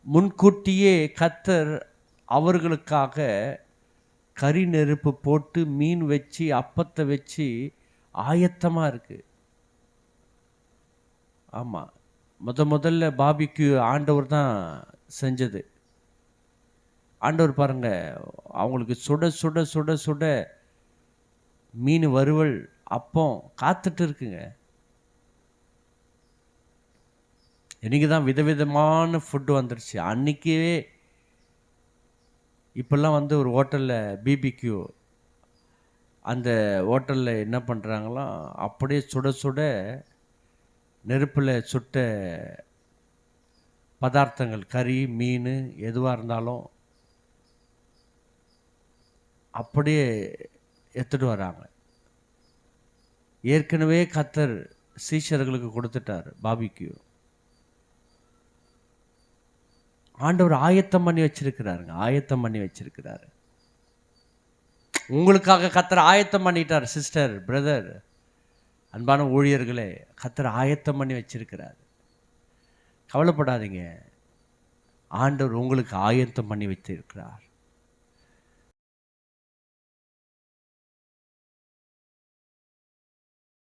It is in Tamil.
முன்கூட்டியே கர்த்தர் அவர்களுக்காக கரி நெருப்பு போட்டு மீன் வச்சு அப்பத்தை வச்சு ஆயத்தமாக இருக்கு. ஆமாம், முதல்ல பாபிக்கு ஆண்டவர் தான் செஞ்சது. ஆண்டவர் பாருங்க, அவங்களுக்கு சுட சுட சுட சுட மீன் வறுவல் அப்பம் காத்துட்டு இருக்குங்க. இன்னைக்கு தான் விதவிதமான ஃபுட்டு வந்துருச்சு. அன்றைக்கே இப்போல்லாம் வந்து ஒரு ஹோட்டலில் பிபிக்யூ, அந்த ஹோட்டலில் என்ன பண்ணுறாங்களாம், அப்படியே சுட சுட நெருப்பில் சுட்ட பதார்த்தங்கள், கறி மீன் எதுவாக இருந்தாலும் அப்படியே எடுத்துகிட்டு வராங்க. ஏற்கனவே கர்த்தர் சீஷர்களுக்கு கொடுத்துட்டார் பாபிக்யூ. ஆண்டவர் ஆயத்தம் பண்ணி வச்சிருக்கிறாருங்க, ஆயத்தம் பண்ணி வச்சிருக்கிறாரு. உங்களுக்காக கர்த்தர் ஆயத்தம் பண்ணிட்டார். சிஸ்டர், பிரதர், அன்பான ஊழியர்களே, கர்த்தர் ஆயத்தம் பண்ணி வச்சிருக்கிறார். கவலைப்படாதீங்க, ஆண்டவர் உங்களுக்கு ஆயத்தம் பண்ணி வைத்திருக்கிறார்.